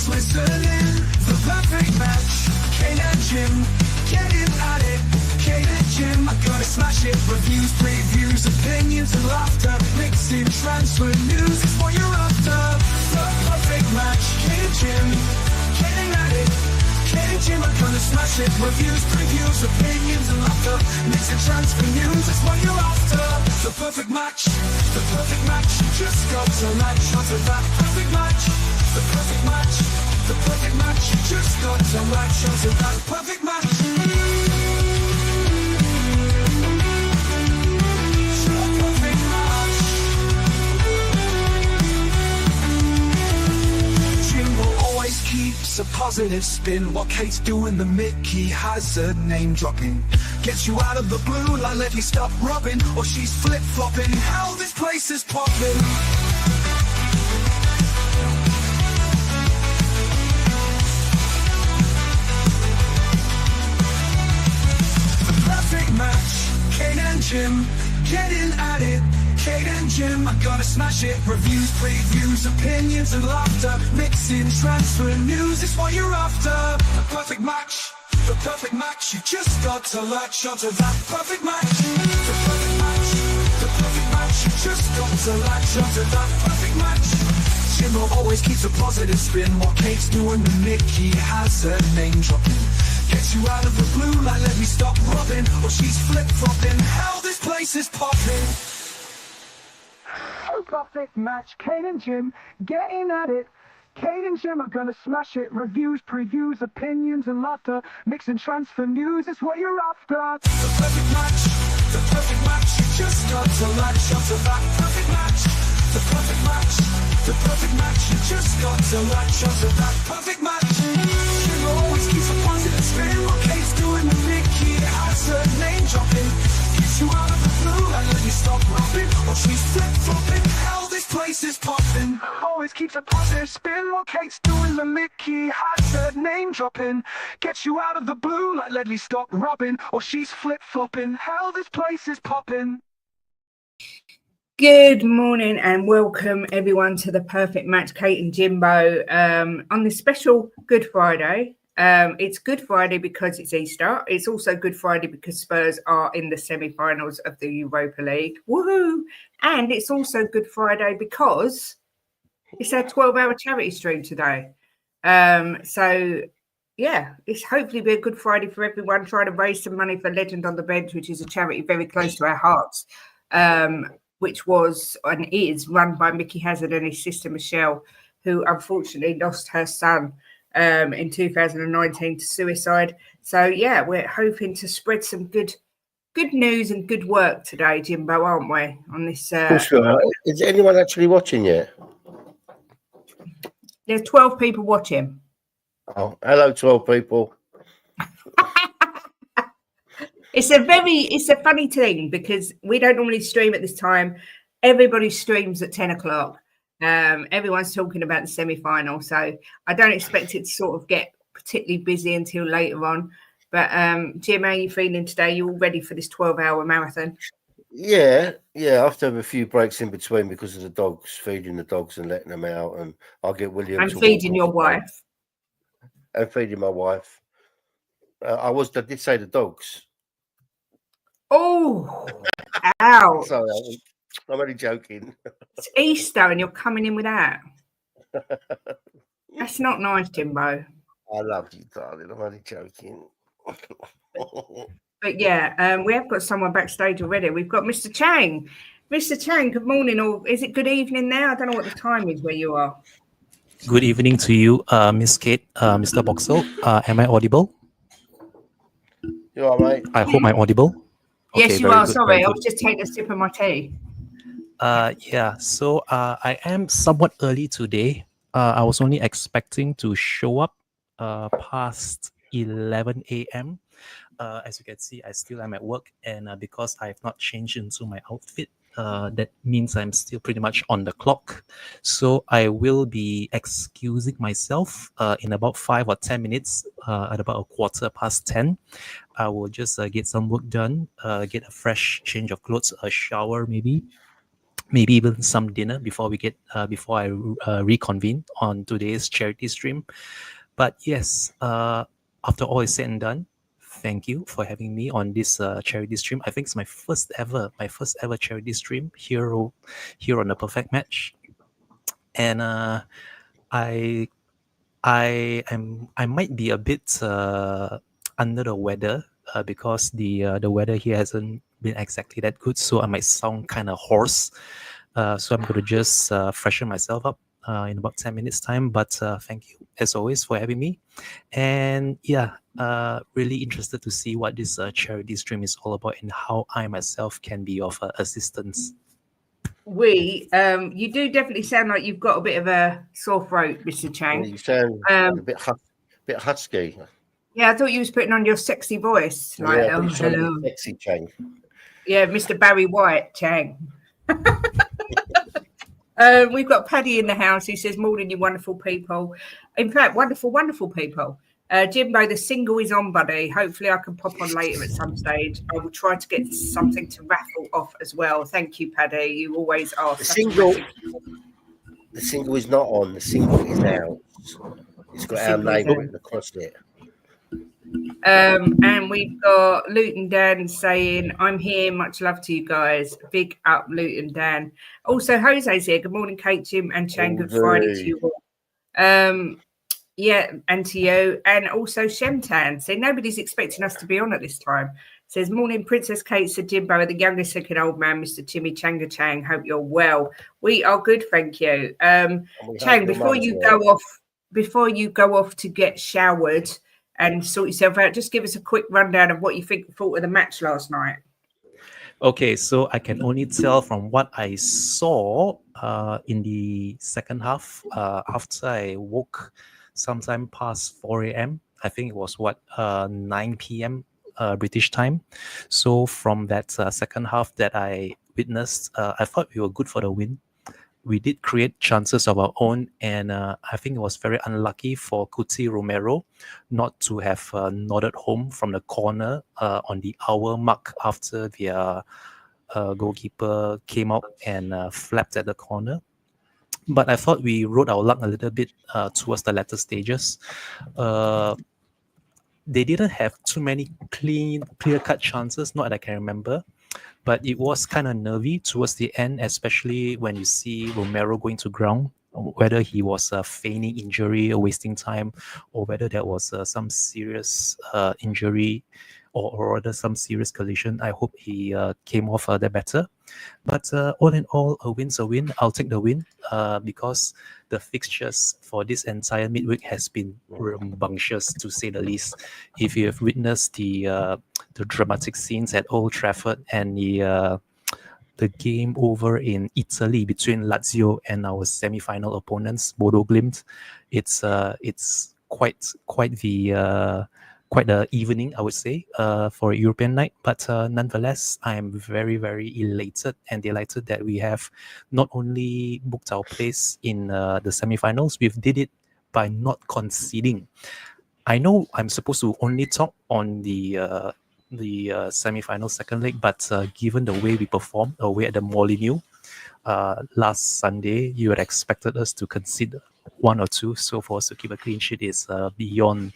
just listen in. The perfect match, Kate and Jim, getting at it. Kate and Jim are gonna smash it. Reviews, previews, opinions and laughter. Mixing transfer news is what you're after. The perfect match, Kate and Jim, getting at it. Kate and Jim are gonna smash it. Reviews, previews, opinions and laughter. Mixing transfer news is what you're after. The perfect match, the perfect match. You just got to latch onto that perfect match. The perfect match, the perfect match. You just got to latch onto that perfect match. Keeps a positive spin while Kate's doing the Mickey hazard name dropping. Gets you out of the blue like let me stop rubbing, or she's flip-flopping. Hell, this place is popping. The perfect match, Kate and Jim, getting at it. Kate and Jim are gonna smash it. Reviews, previews, opinions and laughter. Mixing transfer news is what you're after. The perfect match, the perfect match. You just got to latch onto that perfect match. The perfect match, the perfect match. You just got to latch onto that perfect match. Jim always keeps a positive spin while Kate's doing the Mickey hazard name dropping. Gets you out of the blue like let me stop rubbing, or she's flip-flopping. Hell, this place is popping. Perfect match, Kate and Jim, getting at it. Kate and Jim are gonna smash it. Reviews, previews, opinions and laughter. Mixing transfer news is what you're after. The perfect match, the perfect match. You just got to latch onto that perfect match. The perfect match, the perfect match. You just got to latch onto that perfect match. Jim always keeps a positive spin while Kate's doing the Mickey hazard name dropping. Gets you out of the blue and let you stop rapping, or she's flip-flopping. Hell, this place is popping. Always keeps a positive spin while Kate's doing the Mickey hazard name dropping. Gets you out of the blue like let me stop rubbing, or she's flip-flopping. Hell, this place is popping. Good morning and welcome everyone to the Perfect Match, Kate and Jimbo, on this special Good Friday. It's Good Friday because it's Easter. It's also Good Friday because Spurs are in the semi-finals of the Europa League. Woohoo! And it's also Good Friday because it's our 12-hour charity stream today. So, yeah, it's hopefully be a good Friday for everyone trying to raise some money for Legend on the Bench, which is a charity very close to our hearts, which was and is run by Mickey Hazard and his sister Michelle, who unfortunately lost her son in 2019 to suicide. So yeah, we're hoping to spread some good news and good work today, Jimbo, aren't we? On this. Sure. Is anyone actually watching yet? There's 12 people watching. Oh, hello, 12 people. It's a funny thing because we don't normally stream at this time. Everybody streams at 10 o'clock. Everyone's talking about the semi-final, so I don't expect it to sort of get particularly busy until later on. But Jim, how are you feeling today? You all ready for this 12-hour marathon? Yeah. I have to have a few breaks in between because of the dogs, feeding the dogs and letting them out, and I'll get William. And feeding your wife. And feeding my wife. I did say the dogs. Oh, ow! Sorry, I'm only joking. It's Easter and you're coming in with that. That's not nice, Jimbo. I love you, darling. I'm only joking. But yeah, we have got someone backstage already. We've got Mr. Chang. Mr. Chang, good morning, or is it good evening now? I don't know what the time is where you are. Good evening to you, Miss Kate, Mr. Boxel. Am I audible? You are, mate. I hope I'm audible. Yes, you are. Sorry, I was just taking a sip of my tea. Yeah, so I am somewhat early today. I was only expecting to show up past 11 a.m. As you can see, I still am at work, and because I have not changed into my outfit, that means I'm still pretty much on the clock. So I will be excusing myself in about 5 or 10 minutes, at about 10:15. I will just get some work done, get a fresh change of clothes, a shower maybe, maybe even some dinner before we get before I reconvene on today's charity stream. But yes, after all is said and done, thank you for having me on this charity stream. I think it's my first ever charity stream here on the Perfect Match, and I I might be a bit under the weather because the weather here hasn't been exactly that good, so I might sound kind of hoarse. So I'm going to just freshen myself up in about 10 minutes time. But thank you as always for having me. And yeah, really interested to see what this charity stream is all about and how I myself can be of assistance. You do definitely sound like you've got a bit of a sore throat, Mr. Chang. You sound a bit husky. Yeah, I thought you was putting on your sexy voice. Like, Yeah, oh, hello. sexy Chang. Yeah, Mr. Barry White, Chang. We've got Paddy in the house. He says, morning, you wonderful people. In fact, wonderful, wonderful people. Jimbo, the single is on, buddy. Hopefully I can pop on later at some stage. I will try to get something to raffle off as well. Thank you, Paddy. You always are. The single is not on. The single is out. It's got our name written across it. And we've got Luton Dan saying, I'm here. Much love to you guys. Big up, Luton Dan. Also, Jose's here. Good morning, Kate, Jim, and Chang. Good Friday to you all. Yeah, and to you. And also Shemtan. So nobody's expecting us to be on at this time. Says, morning, Princess Kate, Sir Jimbo, the youngest second old man, Mr. Timmy Changa Chang. Hope you're well. We are good, thank you. Chang, before you go off to get showered and sort yourself out, just give us a quick rundown of what you thought of the match last night. Okay, so I can only tell from what I saw in the second half after I woke sometime past 4 a.m. I think it was 9 p.m. British time. So from that second half that I witnessed, I thought we were good for the win. We did create chances of our own, and I think it was very unlucky for Cuti Romero not to have nodded home from the corner on the hour mark after their goalkeeper came out and flapped at the corner. But I thought we rode our luck a little bit towards the latter stages. They didn't have too many clear-cut chances, not that I can remember. But it was kind of nervy towards the end, especially when you see Romero going to ground, whether he was feigning injury or wasting time, or whether there was some serious injury or rather some serious collision. I hope he came off the better. But all in all, a win's a win. I'll take the win because the fixtures for this entire midweek has been rambunctious, to say the least. If you have witnessed the dramatic scenes at Old Trafford and the game over in Italy between Lazio and our semi-final opponents, Bodo Glimt, it's quite the evening, I would say, for a European night. But nonetheless, I am very, very elated and delighted that we have not only booked our place in the semi-finals, we've did it by not conceding. I know I'm supposed to only talk on the semi-final second leg, but given the way we performed away at the Molineux last Sunday, you had expected us to concede one or two. So for us to keep a clean sheet is beyond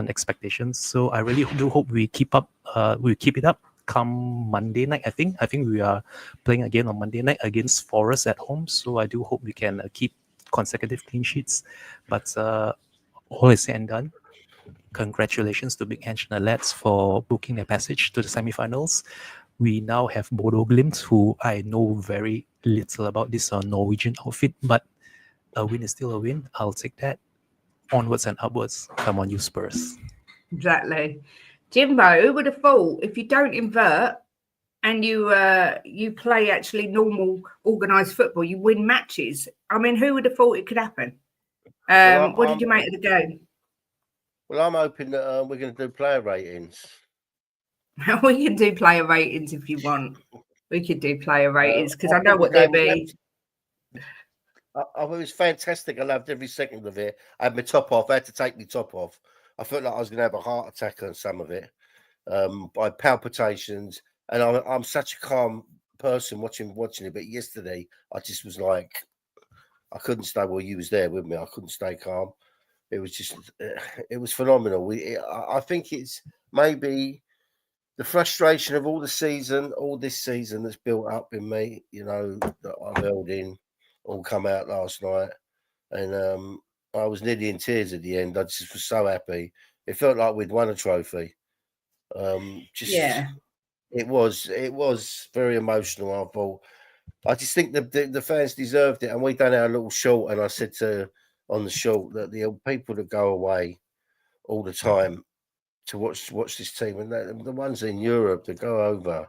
expectations. So I really do hope we keep it up come Monday night. I think we are playing again on Monday night against Forest at home. So I do hope we can keep consecutive clean sheets. But all is said and done. Congratulations to Big Hench and the lads for booking their passage to the semi-finals. We now have Bodo Glimt, who I know very little about this Norwegian outfit, but a win is still a win. I'll take that. Onwards and upwards. Come on, you Spurs. Exactly. Jimbo, who would have thought if you don't invert and you play actually normal organised football, you win matches? I mean, who would have thought it could happen? What did you make of the game? Well, I'm hoping that we're going to do player ratings. We can do player ratings if you want. We could do player ratings because I know what they'll be. It was fantastic. I loved every second of it. I had my top off. I had to take my top off. I felt like I was going to have a heart attack on some of it. I had palpitations, and I'm such a calm person watching it, but yesterday I just was like, I couldn't stay. Well, you was there with me. I couldn't stay calm. It was just, it was phenomenal. I think it's maybe the frustration of all this season that's built up in me, that I've held in, all come out last night. And I was nearly in tears at the end. I just was so happy. It felt like we'd won a trophy. Yeah. It was very emotional. I just think the fans deserved it, and we done our little short. And I said on the short that the people that go away all the time to watch this team, and the ones in Europe that go over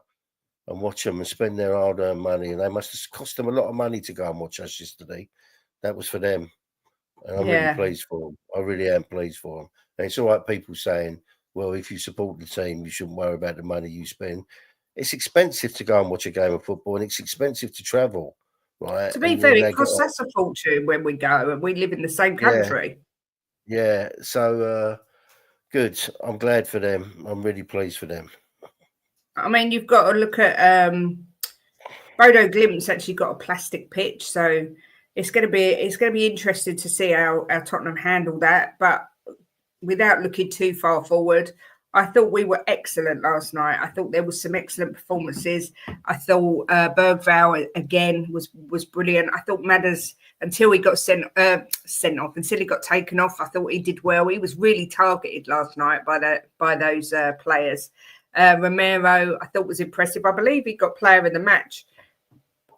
and watch them and spend their hard-earned money, and they must have cost them a lot of money to go and watch us yesterday. That was for them, and I'm really pleased for them. I really am pleased for them. And it's all right, people saying, well, if you support the team, you shouldn't worry about the money you spend. It's expensive to go and watch a game of football, and it's expensive to travel, right? To be fair, it costs us a fortune when we go, and we live in the same country. Yeah. So good. I'm glad for them. I'm really pleased for them. I mean, you've got to look at Bodo Glimt's actually got a plastic pitch, so it's going to be interesting to see how Tottenham handle that. But without looking too far forward, I thought we were excellent last night. I thought there was some excellent performances. I thought Bergvall again was brilliant. I thought Madders, until he got sent off, until he got taken off, I thought he did well. He was really targeted last night by those players. Romero, I thought was impressive. I believe he got player of the match.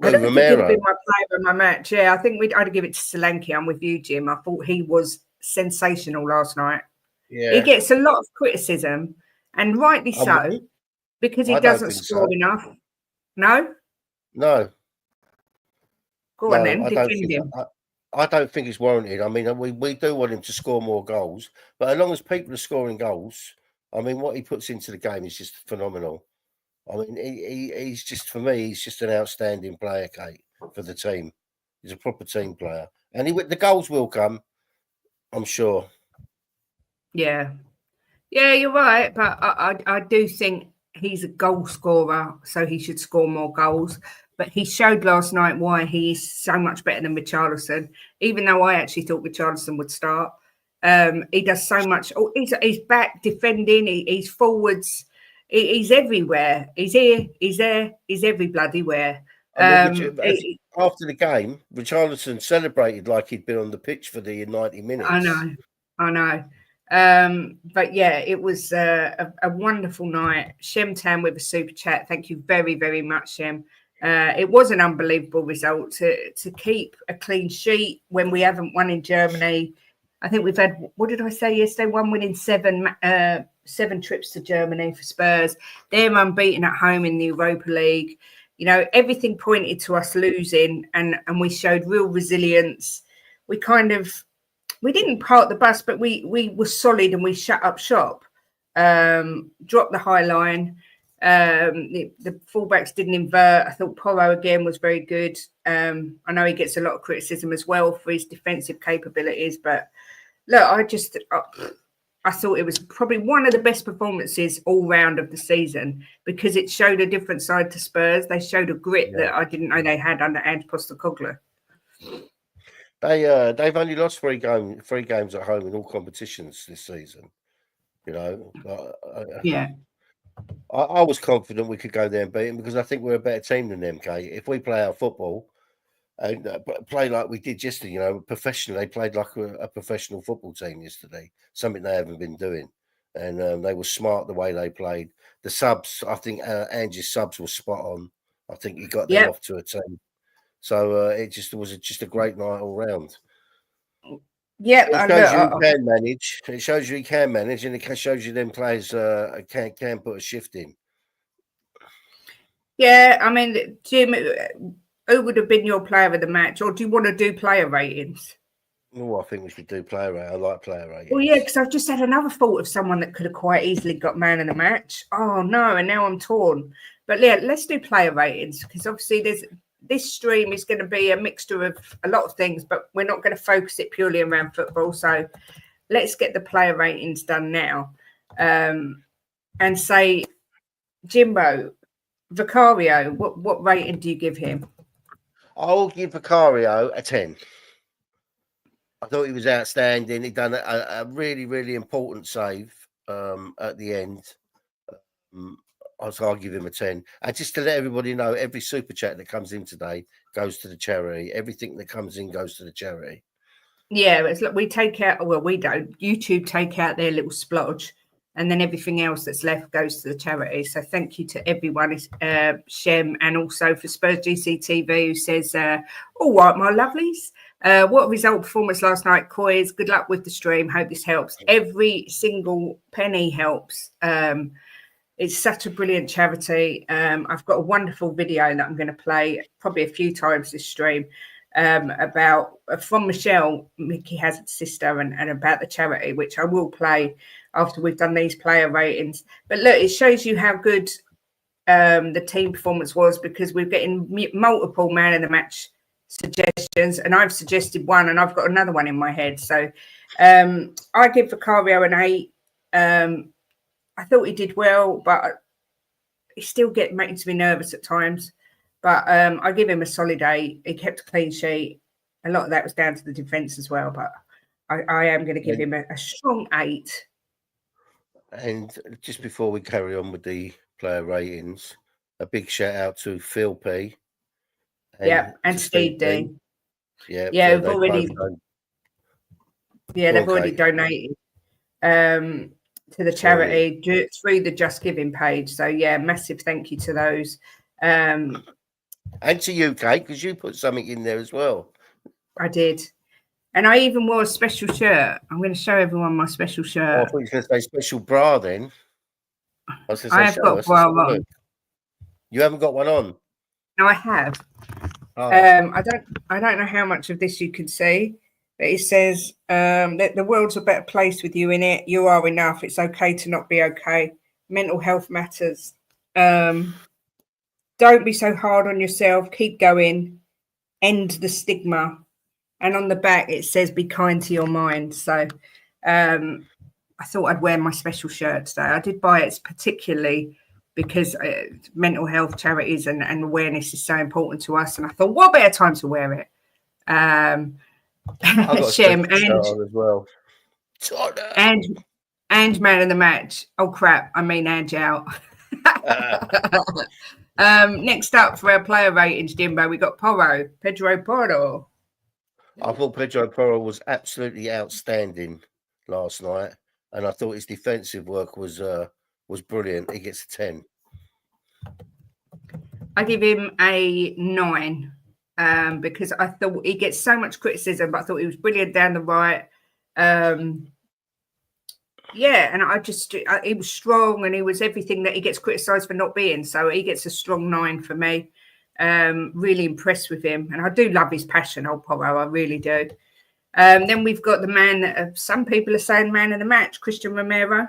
I don't think he'd been my player of my match. Yeah, I think I'd give it to Solanke. I'm with you, Jim. I thought he was sensational last night. Yeah. He gets a lot of criticism, and rightly so, because he doesn't score enough. No? No. Go on then, defend him. I don't think it's warranted. I mean, we do want him to score more goals, but as long as people are scoring goals, I mean, what he puts into the game is just phenomenal. I mean, he's just, for me, he's just an outstanding player, Kate, for the team. He's a proper team player. And the goals will come, I'm sure. Yeah. Yeah, you're right. But I do think he's a goal scorer, so he should score more goals. But he showed last night why he is so much better than Richarlison, even though I actually thought Richarlison would start. He does so much. Oh, he's back defending, he's forwards. He's everywhere. He's here. He's there. He's every bloody where. After the game, Richarlison celebrated like he'd been on the pitch for the 90 minutes. I know. But yeah, it was a wonderful night. Shemtan with a super chat. Thank you very, very much, Shem. It was an unbelievable result to keep a clean sheet when we haven't won in Germany. I think we've had, what did I say yesterday? 1 win in 7 trips to Germany for Spurs. They're unbeaten at home in the Europa League. You know, everything pointed to us losing, and we showed real resilience. We didn't park the bus, but we were solid and we shut up shop. Dropped the high line. The fullbacks didn't invert. I thought Porro again was very good. I know he gets a lot of criticism as well for his defensive capabilities, but look, I thought it was probably one of the best performances all round of the season because it showed a different side to Spurs. They showed a grit that I didn't know they had under Ange Postecoglou. They've only lost 3 games at home in all competitions this season. You know, I was confident we could go there and beat them because I think we're a better team than them, Kate. If we play our football and play like we did yesterday, you know, professionally, they played like a professional football team yesterday, something they haven't been doing. And they were smart the way they played. The subs, I think Ange's subs were spot on. I think he got them off to a team. So it was just a great night all round. Yeah, it shows you he can manage. It shows you he can manage, and it shows you them players can put a shift in. Yeah, I mean, Jim, who would have been your player of the match, or do you want to do player ratings? Oh, I think we should do player ratings. I like player ratings. Well, yeah, because I've just had another thought of someone that could have quite easily got man of the match. Oh no, and now I'm torn. But yeah, let's do player ratings because obviously this stream is going to be a mixture of a lot of things, but we're not going to focus it purely around football. So let's get the player ratings done now. And say, Jimbo, Vicario, what rating do you give him? I'll give Vicario a 10. I thought he was outstanding. He done a really, really important save at the end. I'll give him a 10. And just to let everybody know, every super chat that comes in today goes to the charity. Everything that comes in goes to the charity. Yeah, it's like we take out, well, we don't. YouTube take out their little splodge, and then everything else that's left goes to the charity. So thank you to everyone, Shem, and also for Spurs GCTV, who says, all right, my lovelies. What a result performance last night, Coys. Good luck with the stream. Hope this helps. Every single penny helps. It's such a brilliant charity. I've got a wonderful video that I'm going to play probably a few times this stream about from Michelle, Mickey Hazard's sister, and about the charity, which I will play after we've done these player ratings. But look, it shows you how good the team performance was, because we're getting multiple man of the match suggestions, and I've suggested one, and I've got another one in my head. So I give Vicario an 8. I thought he did well, but he still makes me nervous at times. But I give him a solid 8. He kept a clean sheet. A lot of that was down to the defence as well, but I am going to give him a strong 8. And just before we carry on with the player ratings, a big shout out to Phil P. And Steve D. Yeah, they've already donated to the charity through the Just Giving page. So yeah, massive thank you to those. And to you, Kate, because you put something in there as well. I did. And I even wore a special shirt. I'm going to show everyone my special shirt. Oh, I thought you were going to say special bra then. I have got a bra on. You haven't got one on? No, I have. Oh. I don't know how much of this you can see, but it says that the world's a better place with you in it. You are enough. It's okay to not be okay. Mental health matters. Don't be so hard on yourself. Keep going. End the stigma. And on the back, it says, be kind to your mind. So I thought I'd wear my special shirt today. I did buy it particularly because mental health charities and awareness is so important to us. And I thought, what better time to wear it? I've got Shem as well. And man of the match. Oh, crap. I mean, Ange out. Next up for our player ratings, Jimbo, we got Pedro Porro. I thought Pedro Porro was absolutely outstanding last night, and I thought his defensive work was brilliant. He gets a 10. I give him a 9 because I thought he gets so much criticism, but I thought he was brilliant down the right. And he was strong, and he was everything that he gets criticised for not being. So he gets a strong 9 for me. Really impressed with him, and I do love his passion, old Porro. I really do. Then we've got the man that some people are saying man of the match, Christian Romero.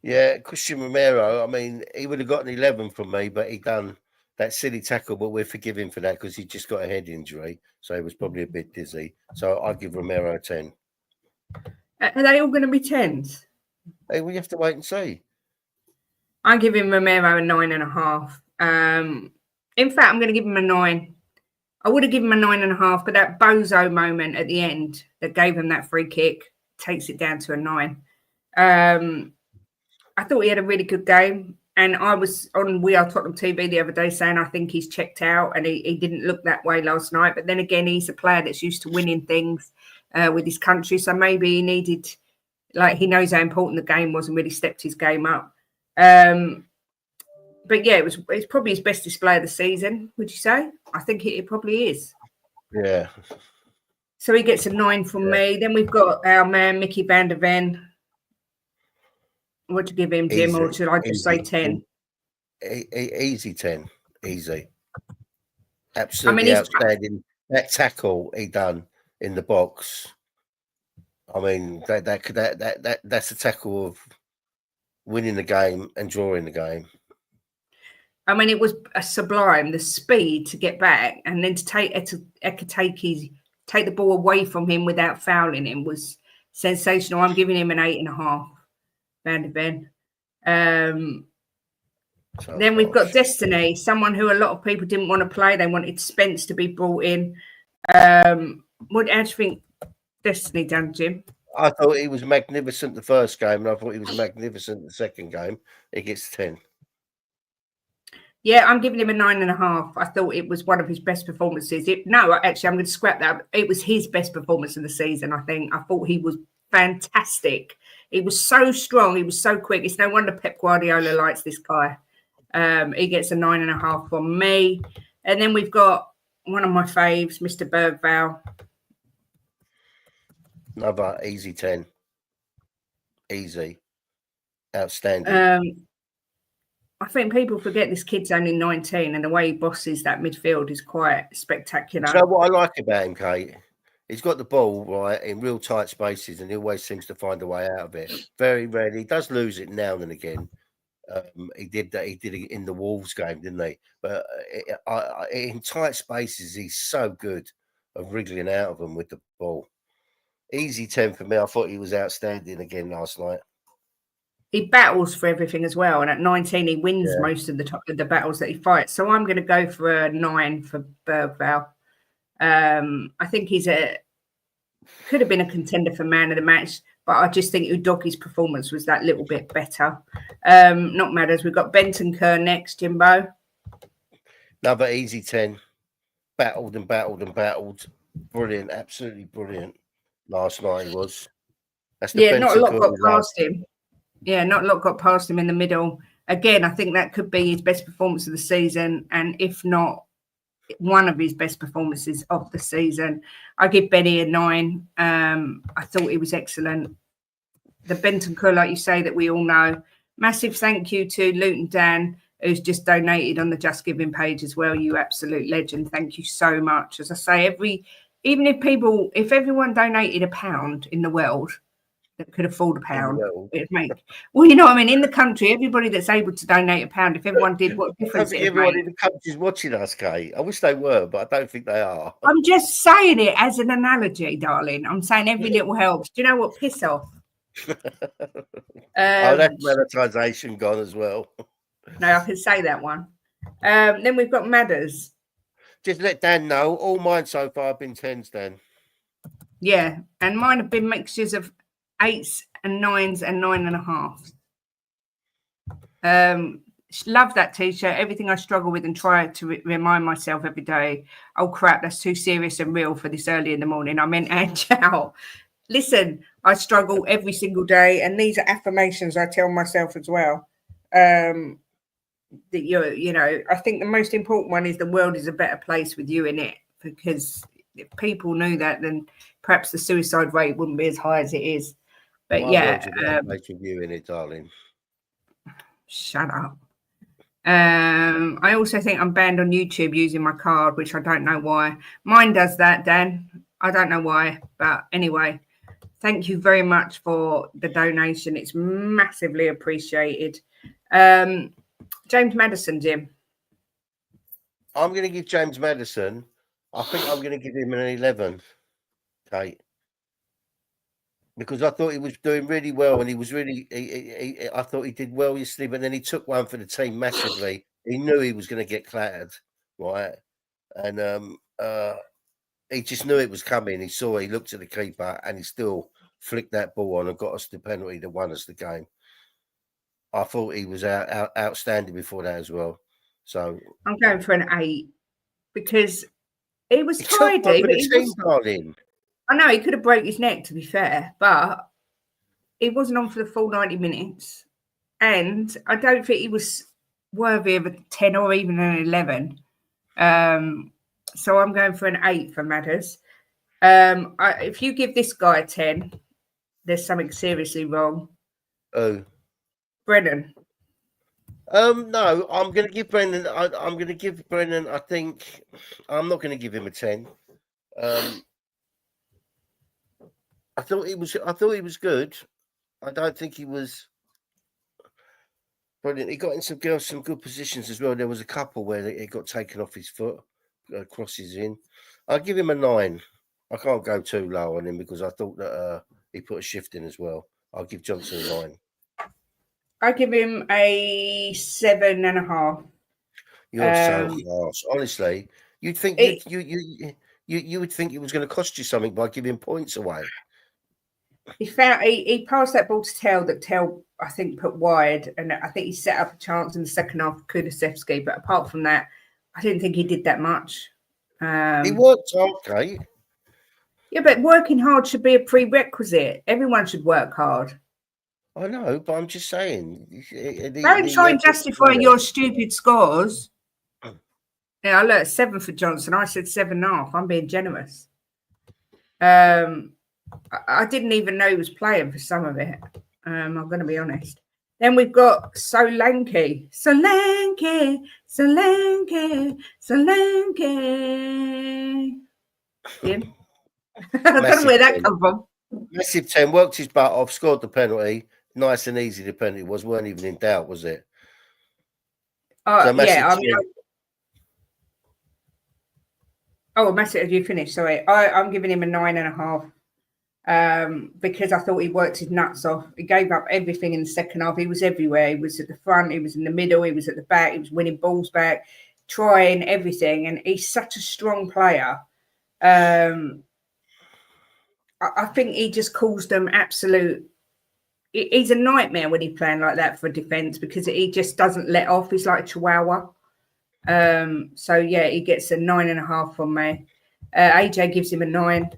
Yeah, Christian Romero. I mean, he would have got an 11 from me, but he done that silly tackle. But we're forgiving for that because he just got a head injury, so he was probably a bit dizzy. So I give Romero a 10. Are they all going to be 10s? Hey, we have to wait and see. I give him Romero a 9.5. In fact, I'm going to give him a 9. I would have given him a 9.5, but that bozo moment at the end that gave him that free kick takes it down to a 9. I thought he had a really good game, and I was on We Are Tottenham TV the other day saying I think he's checked out, and he didn't look that way last night. But then again, he's a player that's used to winning things with his country, so maybe he needed, he knows how important the game was and really stepped his game up. But yeah, it's probably his best display of the season, would you say? I think it probably is. Yeah. So he gets a 9 from me. Then we've got our man, Mickey van der Ven. What to give him, Jim, or should I just say 10? Easy 10. Easy. Absolutely outstanding. That tackle he done in the box. I mean, that's a tackle of winning the game and drawing the game. I mean, it was a sublime. The speed to get back and then to take the ball away from him without fouling him was sensational. I'm giving him an 8.5. Van der Ven. So Then we've got harsh. Destiny, someone who a lot of people didn't want to play. They wanted Spence to be brought in. What do you think Destiny done, Jim? I thought he was magnificent the first game, and I thought he was magnificent the second game. He gets 10. Yeah, I'm giving him a 9.5. I thought it was one of his best performances. No, actually, I'm going to scrap that. It was his best performance of the season, I think. I thought he was fantastic. He was so strong. He was so quick. It's no wonder Pep Guardiola likes this guy. He gets a 9.5 from me. And then we've got one of my faves, Mr. Bergvall. Another easy 10. Easy. Outstanding. I think people forget this kid's only 19 and the way he bosses that midfield is quite spectacular. Do you know what I like about him, Kate? He's got the ball right in real tight spaces, and he always seems to find a way out of it. Very rarely, he does lose it now and again. He did that. He did it in the Wolves game, didn't he? But in tight spaces, he's so good at wriggling out of them with the ball. Easy 10 for me. I thought he was outstanding again last night. He battles for everything as well, and at 19 he wins most of the battles that he fights. So I'm going to go for a 9 for Bergvall. I think could have been a contender for man of the match, but I just think Udogie's performance was that little bit better. Not matters. We've got Benton Kerr next, Jimbo. Another easy 10. Battled and battled and battled. Brilliant, absolutely brilliant. Last night he was. That's the not a lot got love. past him. Yeah, not a lot got past him in the middle. Again, I think that could be his best performance of the season, and if not, one of his best performances of the season. I give Benny a 9. I thought he was excellent. The Benton Kerr, like you say, that we all know. Massive thank you to Luton Dan, who's just donated on the Just Giving page as well. You absolute legend. Thank you so much. As I say, even if everyone donated £1 in the world that could afford £1, it'd make, well, you know what I mean? In the country, everybody that's able to donate £1, if everyone did, what difference it Everyone make? in the country's watching us, Kate. I wish they were, but I don't think they are. I'm just saying it as an analogy, darling. I'm saying every little helps. Do you know what? Piss off. That's monetization gone as well. No, I can say that one. Then we've got Madders. Just let Dan know. All mine so far have been 10s, Dan. Yeah, and mine have been mixtures of 8s and 9s and 9.5. Love that t-shirt. Everything I struggle with and try to remind myself every day. Oh crap, that's too serious and real for this early in the morning. I meant and ciao. Listen, I struggle every single day, and these are affirmations I tell myself as well. That I think the most important one is the world is a better place with you in it, because if people knew that, then perhaps the suicide rate wouldn't be as high as it is. But World's a better place with you in it, darling. Shut up. I also think I'm banned on YouTube using my card, which I don't know why. Mine does that, Dan. I don't know why, but anyway, thank you very much for the donation. It's massively appreciated. James Maddison, Jim. I'm going to give James Maddison, I think I'm going to give him an 11, Kate. Because I thought he was doing really well, and he was really, I thought he did well yesterday, but then he took one for the team massively. He knew he was going to get clattered, right? And he just knew it was coming. He looked at the keeper, and he still flicked that ball on and got us the penalty that won us the game. I thought he was outstanding before that as well. So I'm going for an 8 because he was tidy. I know he could have broke his neck, to be fair, but he wasn't on for the full 90 minutes. And I don't think he was worthy of a 10 or even an 11. So I'm going for an 8 for Madders. If you give this guy a 10, there's something seriously wrong. Oh. Brennan. No, I'm going to give Brennan. I'm going to give Brennan. I think I'm not going to give him a 10. I thought he was good. I don't think he was brilliant. He got in some good positions as well. There was a couple where it got taken off his foot, crosses in. I'll give him a 9. I can't go too low on him because I thought that he put a shift in as well. I'll give Johnson a 9. I give him a 7.5. You're so harsh. Honestly, you'd think you would think it was going to cost you something by giving points away. He passed that ball to Tell that Tell I think put wide, and I think he set up a chance in the second half of Kulusevski. But apart from that, I didn't think he did that much. He worked okay. Yeah, but working hard should be a prerequisite. Everyone should work hard. I know, but I'm just saying. Don't try and justify your stupid scores. Yeah, I looked 7 for Johnson. I said 7.5. I'm being generous. I didn't even know he was playing for some of it. I'm going to be honest. Then we've got Solanke. Yeah. I don't know where that come from. Massive 10, worked his butt off, scored the penalty. Nice and easy the penalty was. Weren't even in doubt, was it? Yeah, Massive, have you finished? Sorry. I'm giving him a 9.5. Because I thought he worked his nuts off. He gave up everything in the second half. He was everywhere. He was at the front, he was in the middle, he was at the back, he was winning balls back, trying everything. And he's such a strong player. I think he just calls them absolute. He's a nightmare when he's playing like that for defence because he just doesn't let off. He's like a chihuahua. So yeah, he gets a 9.5 from me. AJ gives him a 9.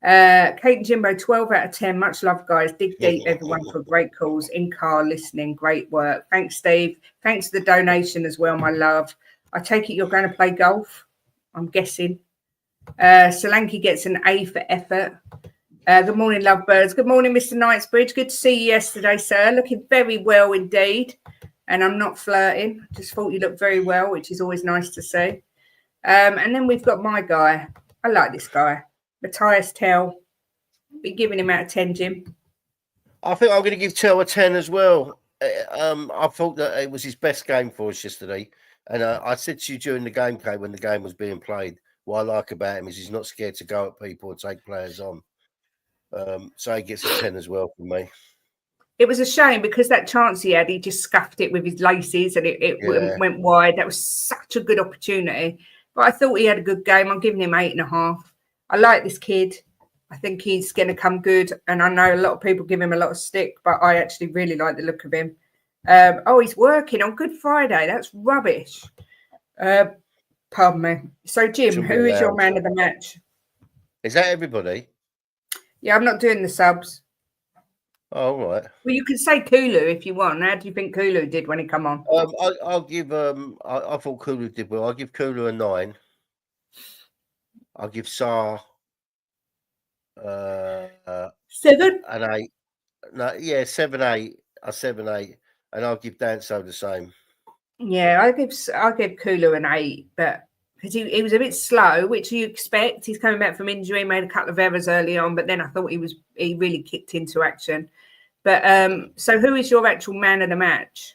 Kate and Jimbo, 12 out of 10. Much love, guys. Dig deep, everyone, for great calls. In car listening, great work. Thanks, Steve. Thanks for the donation as well, my love. I take it you're going to play golf, I'm guessing. Solanke gets an A for effort. Good morning, lovebirds. Good morning, Mr. Knightsbridge. Good to see you yesterday, sir. Looking very well indeed. And I'm not flirting. Just thought you looked very well, which is always nice to see. And then we've got my guy. I like this guy. Matthias Tell. Be giving him out of 10, Jim. I think I'm going to give Tell a 10 as well. I thought that it was his best game for us yesterday. And I said to you during the game, Kate, when the game was being played, what I like about him is he's not scared to go at people and take players on. So he gets a 10 as well from me. It was a shame because that chance he had, he just scuffed it with his laces and it went wide. That was such a good opportunity. But I thought he had a good game. I'm giving him 8.5. I like this kid. I think he's going to come good. And I know a lot of people give him a lot of stick, but I actually really like the look of him. He's working on Good Friday. That's rubbish. Pardon me. So, Jim, who is your man of the match? Is that everybody? Yeah, I'm not doing the subs. Oh, all right. Well, you can say Kulu if you want. How do you think Kulu did when he come on? I'll give I thought Kulu did well. I'll give Kulu a 9. I'll give Saar 7. An 8. No, yeah, 7, 8. A 7, 8. And I'll give Danso the same. Yeah, I'll give Kulu an 8, but because he was a bit slow, which you expect. He's coming back from injury, made a couple of errors early on, but then I thought he really kicked into action. But so who is your actual man of the match?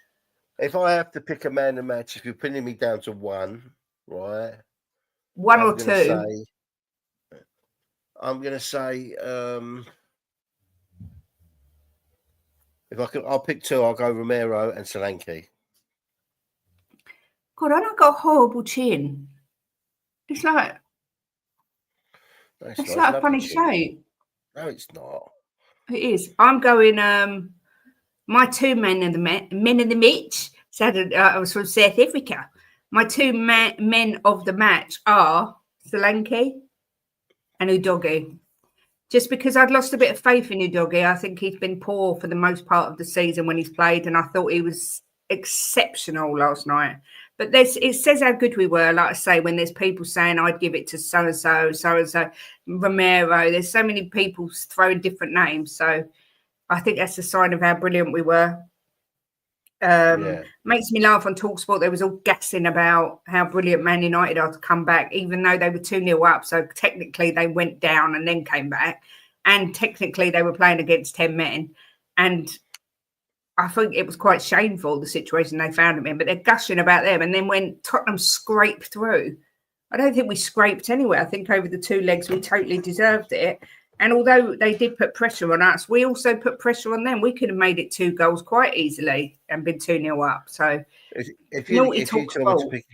If I have to pick a man of the match, if you're pinning me down to one, right? 1 or 2? I'm going to say, if I could, I'll pick 2. I'll go Romero and Solanke. God, I don't got a horrible chin. It's like it's like a funny shape. No, it's not. It is. I'm going. My 2 men of the match. I was from South Africa. My 2 men of the match are Solanke and Udogie. Just because I'd lost a bit of faith in Udogie, I think he's been poor for the most part of the season when he's played, and I thought he was exceptional last night. But it says how good we were, like I say, when there's people saying I'd give it to so-and-so, Romero. There's so many people throwing different names. So I think that's a sign of how brilliant we were. Makes me laugh on TalkSport. There was all gassing about how brilliant Man United are to come back, even though they were 2-0 up. So technically they went down and then came back. And technically they were playing against 10 men. And I think it was quite shameful, the situation they found them in, but they're gushing about them. And then when Tottenham scraped through, I don't think we scraped anywhere. I think over the 2 legs, we totally deserved it. And although they did put pressure on us, we also put pressure on them. We could have made it 2 goals quite easily and been 2-0 up. So if naughty you talk told me to ball. pick,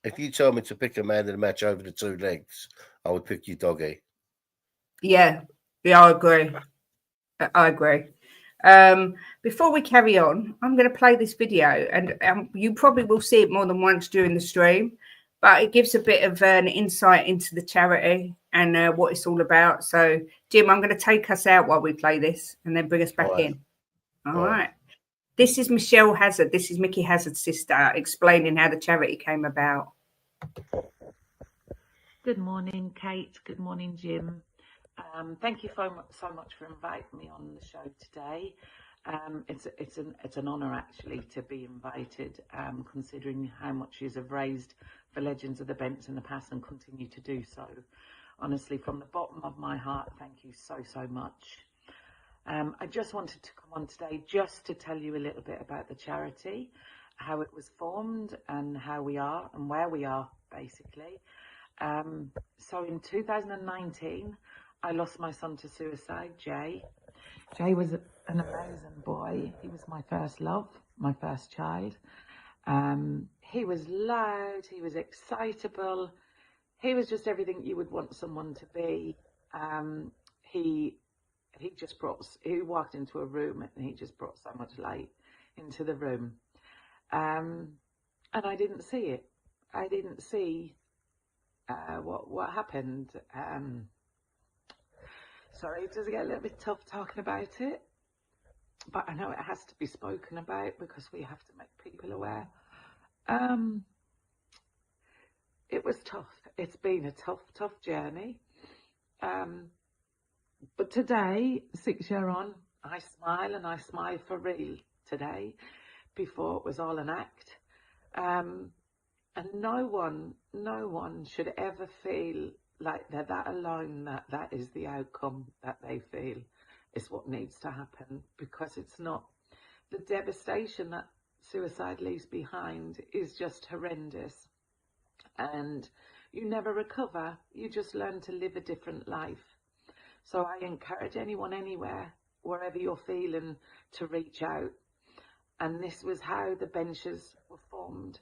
if you told me to pick a man of the match over the 2 legs, I would pick you, Doggy. Yeah, I agree. Before we carry on, I'm going to play this video, and you probably will see it more than once during the stream, but it gives a bit of an insight into the charity and what it's all about. So, Jim, I'm going to take us out while we play this and then bring us back in. All right. This is Michelle Hazard. This is Mickey Hazard's sister explaining how the charity came about. Good morning, Kate. Good morning, Jim. Thank you so much for inviting me on the show today. It's an honour actually to be invited, considering how much you have raised for Legends of the Bench in the past and continue to do so. Honestly, from the bottom of my heart, thank you so much. I just wanted to come on today just to tell you a little bit about the charity, how it was formed and how we are and where we are basically. So in 2019, I lost my son to suicide, Jay. Jay was an amazing boy. He was my first love, my first child. He was loud, he was excitable. He was just everything you would want someone to be. He walked into a room and he just brought so much light into the room. And I didn't see it. I didn't see what happened. Sorry, it does get a little bit tough talking about it, but I know it has to be spoken about because we have to make people aware. It was tough. It's been a tough journey. But today, 6 years on, I smile, and I smile for real today. Before it was all an act. And no one should ever feel like they're that alone, that is the outcome that they feel is what needs to happen, because it's not. The devastation that suicide leaves behind is just horrendous, and you never recover. You just learn to live a different life. So I encourage anyone anywhere, wherever you're feeling, to reach out. And this was how the benches were formed.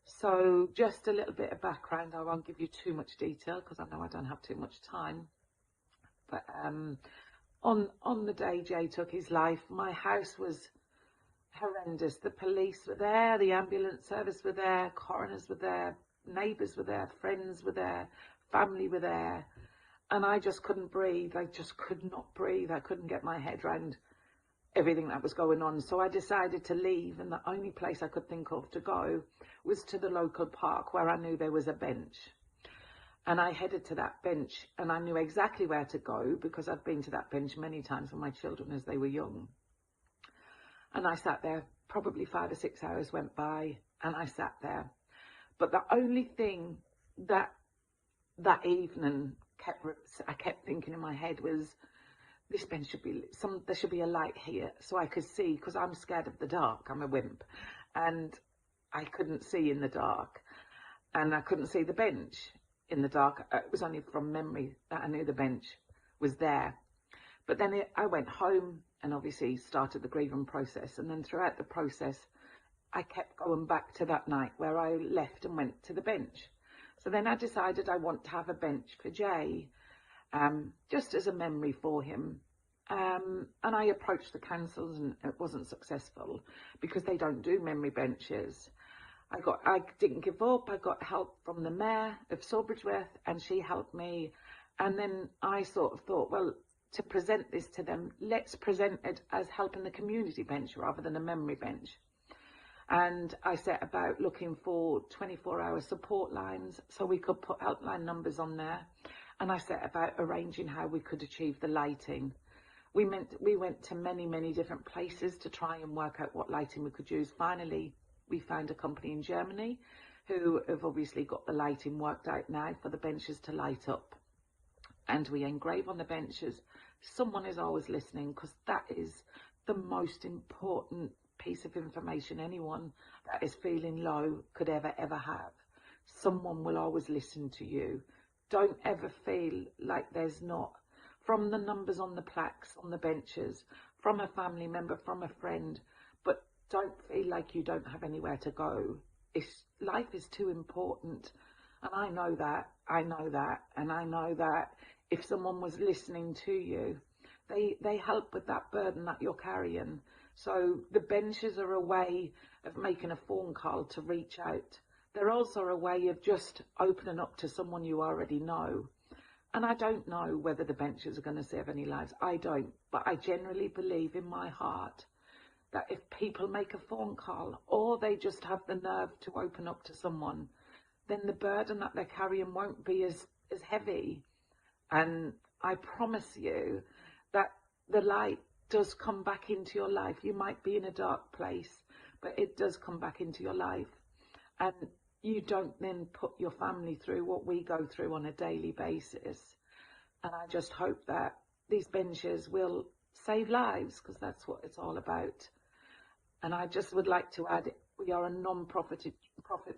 So just a little bit of background. I won't give you too much detail because I know I don't have too much time. But on the day Jay took his life, my house was horrendous. The police were there, the ambulance service were there, coroners were there, neighbours were there, friends were there, family were there. And I just couldn't breathe. I just could not breathe. I couldn't get my head around everything that was going on. So I decided to leave, and the only place I could think of to go was to the local park where I knew there was a bench. And I headed to that bench, and I knew exactly where to go because I'd been to that bench many times with my children as they were young. And I sat there, probably 5 or 6 hours went by, and I sat there. But the only thing that evening I kept thinking in my head was, this bench should be there should be a light here so I could see, because I'm scared of the dark. I'm a wimp, and I couldn't see in the dark, and I couldn't see the bench in the dark. It was only from memory that I knew the bench was there. But then I went home and obviously started the grieving process, and then throughout the process I kept going back to that night where I left and went to the bench. So then I decided I want to have a bench for Jay, just as a memory for him. And I approached the councils, and it wasn't successful because they don't do memory benches. I didn't give up. I got help from the mayor of Sawbridgeworth, and she helped me. And then I sort of thought, well, to present this to them, let's present it as helping the community bench rather than a memory bench. And I set about looking for 24-hour support lines so we could put helpline numbers on there. And I set about arranging how we could achieve the lighting. We went to many different places to try and work out what lighting we could use. Finally, we found a company in Germany who have obviously got the lighting worked out now for the benches to light up. And we engrave on the benches, someone is always listening, because that is the most important piece of information anyone that is feeling low could ever have. Someone will always listen to you. Don't ever feel like there's not from the numbers on the plaques, on the benches, from a family member, from a friend, but don't feel like you don't have anywhere to go. Life is too important. And I know that, and I know that if someone was listening to you, they help with that burden that you're carrying. So the benches are a way of making a phone call to reach out. They're also a way of just opening up to someone you already know. And I don't know whether the benches are going to save any lives. I don't. But I generally believe in my heart that if people make a phone call or they just have the nerve to open up to someone, then the burden that they're carrying won't be as heavy. And I promise you that the light does come back into your life. You might be in a dark place, but it does come back into your life. And you don't then put your family through what we go through on a daily basis. And I just hope that these benches will save lives, because that's what it's all about. And I just would like to add, we are a non-profit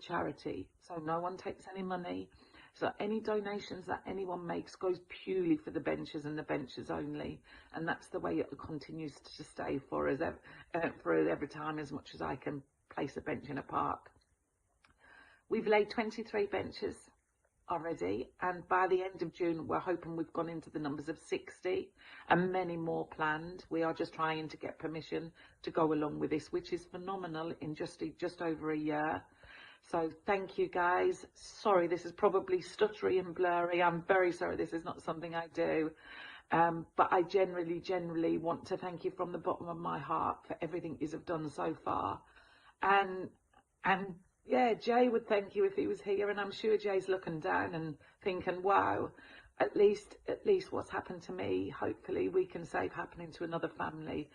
charity, so no one takes any money. So any donations that anyone makes goes purely for the benches and the benches only. And that's the way it continues to stay for us, for every time, as much as I can place a bench in a park. We've laid 23 benches already, and by the end of June we're hoping we've gone into the numbers of 60 and many more planned. We are just trying to get permission to go along with this, which is phenomenal in just over a year. So thank you guys. Sorry, this is probably stuttery and blurry. I'm very sorry, this is not something I do. But I generally want to thank you from the bottom of my heart for everything you have done so far. And yeah, Jay would thank you if he was here, and I'm sure Jay's looking down and thinking, wow, at least what's happened to me, hopefully we can save happening to another family.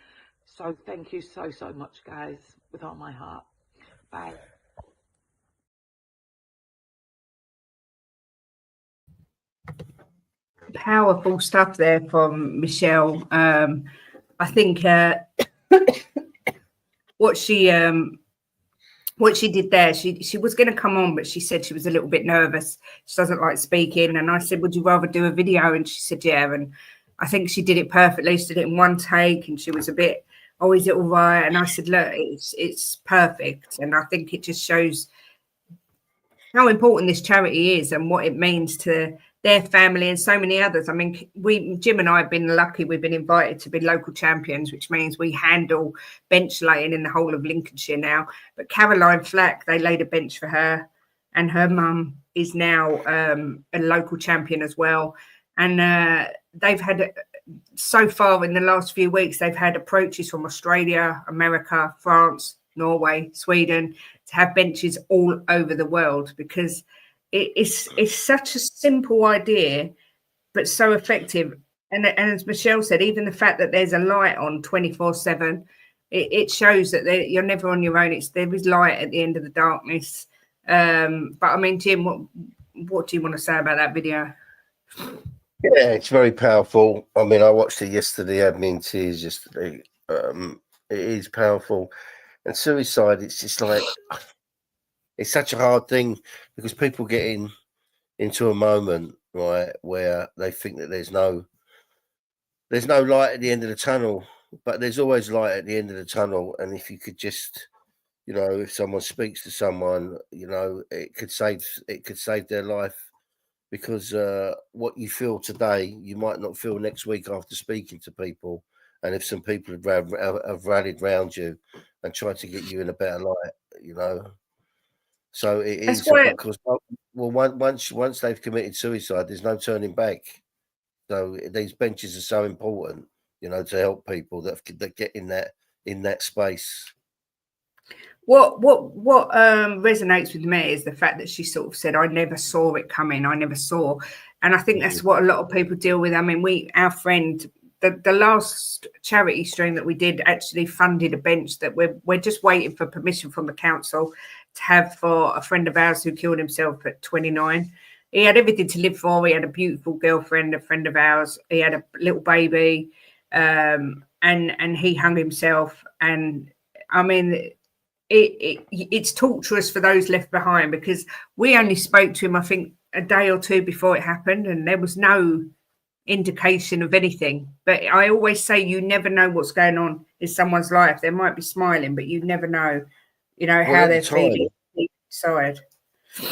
So thank you so much, guys, with all my heart. Bye. Powerful stuff there from Michelle. I think what she did there, she was going to come on, but she said she was a little bit nervous. She doesn't like speaking. And I said, would you rather do a video? And she said, yeah. And I think she did it perfectly. She did it in one take, and she was a bit, oh, is it all right? And I said, look, it's perfect. And I think it just shows how important this charity is and what it means to their family and so many others. I mean, Jim and I have been lucky. We've been invited to be local champions, which means we handle bench laying in the whole of Lincolnshire now. But Caroline Flack, they laid a bench for her, and her mum is now a local champion as well. And they've had, so far in the last few weeks, they've had approaches from Australia, America, France, Norway, Sweden, to have benches all over the world, because it's such a simple idea, but so effective. And as Michelle said, even the fact that there's a light on 24/7, it shows that you're never on your own. There is light at the end of the darkness. But I mean, Jim, what do you want to say about that video? Yeah, it's very powerful. I mean, I watched it yesterday, had me in tears yesterday. It is powerful. And suicide, it's just like, it's such a hard thing, because people get into a moment, right, where they think that there's no light at the end of the tunnel, but there's always light at the end of the tunnel. And if you could just, if someone speaks to someone, it could save their life, because what you feel today, you might not feel next week after speaking to people. And if some people have rallied round you and tried to get you in a better light, So it is, because once they've committed suicide, there's no turning back. So these benches are so important, to help people that get in that space. What resonates with me is the fact that she sort of said, I never saw it coming. I never saw. And I think that's what a lot of people deal with. I mean, our friend, the last charity stream that we did actually funded a bench that we're just waiting for permission from the council to have for a friend of ours who killed himself at 29. He had everything to live for. He had a beautiful girlfriend, a friend of ours. He had a little baby, and he hung himself. And I mean, it's torturous for those left behind, because we only spoke to him, I think, a day or two before it happened, and there was no indication of anything. But I always say you never know what's going on in someone's life. They might be smiling, but you never know, Well, how at the they're feeling time, inside.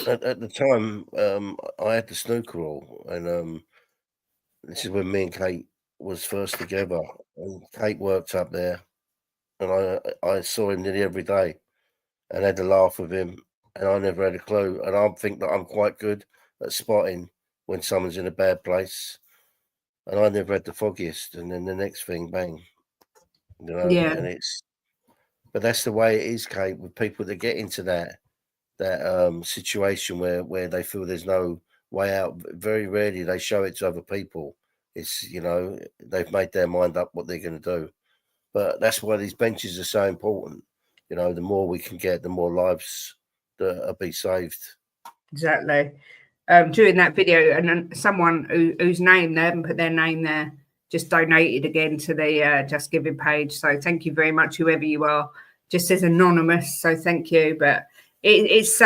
at the time, I had the snooker all, and this is when me and Kate was first together, and Kate worked up there, and I saw him nearly every day, and had a laugh with him, and I never had a clue, and I think that I'm quite good at spotting when someone's in a bad place, and I never had the foggiest, and then the next thing, bang, Yeah. and but that's the way it is, Kate, with people that get into that situation where they feel there's no way out. Very rarely they show it to other people. It's they've made their mind up what they're going to do. But that's why these benches are so important. The more we can get, the more lives that are be saved. Exactly. During that video, and then someone whose name they haven't put their name there just donated again to the Just Giving page. So thank you very much, whoever you are. Just says anonymous, so thank you. But it's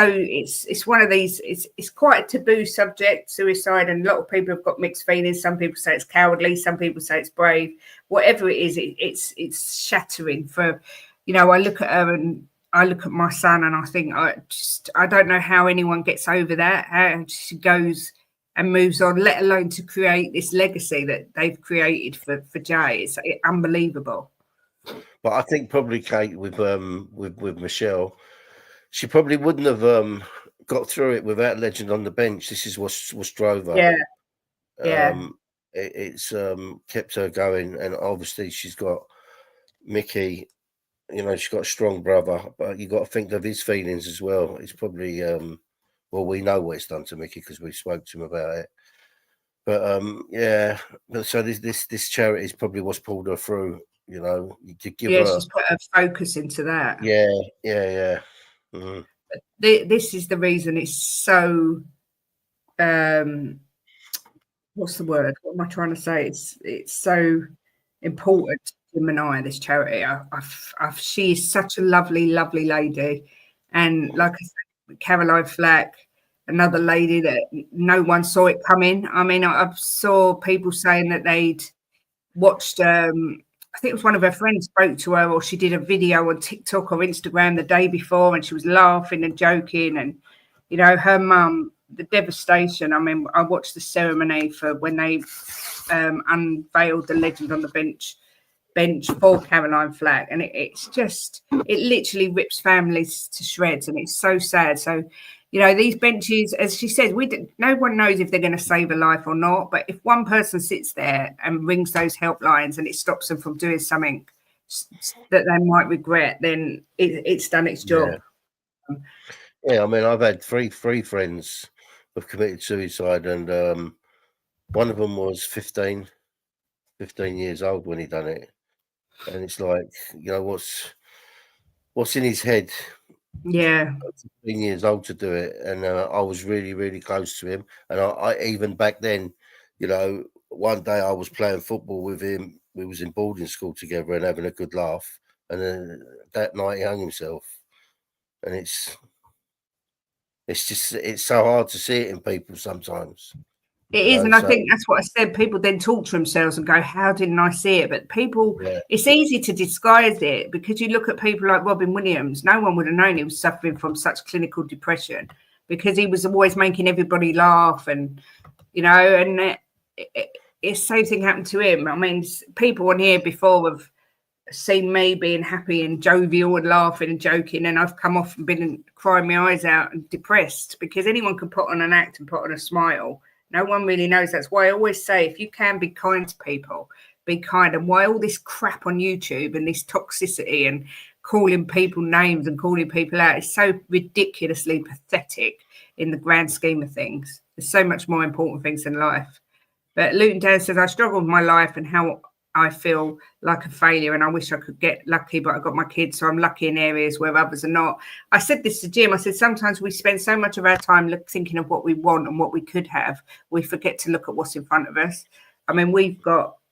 one of these. It's quite a taboo subject, suicide, and a lot of people have got mixed feelings. Some people say it's cowardly, some people say it's brave. Whatever it is, it's shattering. For I look at her and I look at my son and I think I don't know how anyone gets over that. How she goes and moves on, let alone to create this legacy that they've created for Jay. It's unbelievable. But I think probably Kate with Michelle, she probably wouldn't have got through it without Legend on the Bench. This is what's drove her. Yeah. It's kept her going, and obviously she's got Mickey. She's got a strong brother, but you got to think of his feelings as well. It's probably well, we know what it's done to Mickey because we spoke to him about it. But yeah, but so this charity is probably what's pulled her through. To give her. She's put her focus into that. Yeah. Mm-hmm. This is the reason it's so. What's the word? What am I trying to say? It's so important to Jim and I, this charity. She is such a lovely, lovely lady, and like I said, Caroline Flack, another lady that no one saw it coming. I mean, I saw people saying that they'd watched. I think it was one of her friends spoke to her, or she did a video on TikTok or Instagram the day before, and she was laughing and joking, and her mum. The devastation. I mean, I watched the ceremony for when they unveiled the Legend on the bench for Caroline Flack, and it literally rips families to shreds, and it's so sad. So, these benches, as she says, no one knows if they're going to save a life or not. But if one person sits there and rings those helplines and it stops them from doing something that they might regret, then it's done its job. Yeah, I mean, I've had three friends who've committed suicide, and one of them was 15 years old when he done it, and it's like, what's in his head? Yeah, 15 years old to do it, and I was really, really close to him, and I even back then, one day I was playing football with him. We was in boarding school together and having a good laugh, and then that night he hung himself, and it's so hard to see it in people sometimes. It is, and I think that's what I said. People then talk to themselves and go, "How didn't I see it?" But people, it's easy to disguise it because you look at people like Robin Williams. No one would have known he was suffering from such clinical depression because he was always making everybody laugh, and and the same thing happened to him. I mean, people on here before have seen me being happy and jovial and laughing and joking, and I've come off and been crying my eyes out and depressed because anyone can put on an act and put on a smile. No one really knows. That's why I always say, if you can be kind to people, be kind. And why all this crap on YouTube and this toxicity and calling people names and calling people out is so ridiculously pathetic in the grand scheme of things. There's so much more important things in life. But Luton Dan says, I struggle with my life and how I feel like a failure, and I wish I could get lucky, but I got my kids, so I'm lucky in areas where others are not. I said this to Jim. I said sometimes we spend so much of our time thinking of what we want and what we could have, we forget to look at what's in front of us. I mean,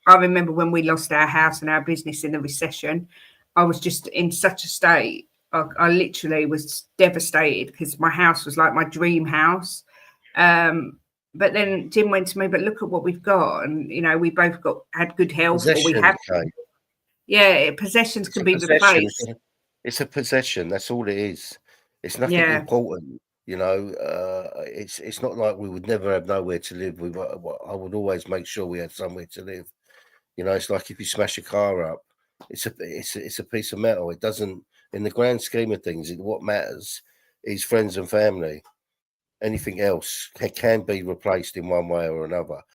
I remember when we lost our house and our business in the recession, I was just in such a state. I literally was devastated because my house was like my dream house. but then Jim went to me, but look at what we've got. And, you know, we both had good health, or we Possession, have. Kate. Yeah, possessions It's can a be possession. replaced. It's a possession. That's all it is. It's nothing Yeah. important. You know, it's not like we would never have nowhere to live. I would always make sure we had somewhere to live. You know, it's like if you smash a car up, it's a piece of metal. It doesn't, in the grand scheme of things, what matters is friends and family. Anything else can be replaced in one way or another.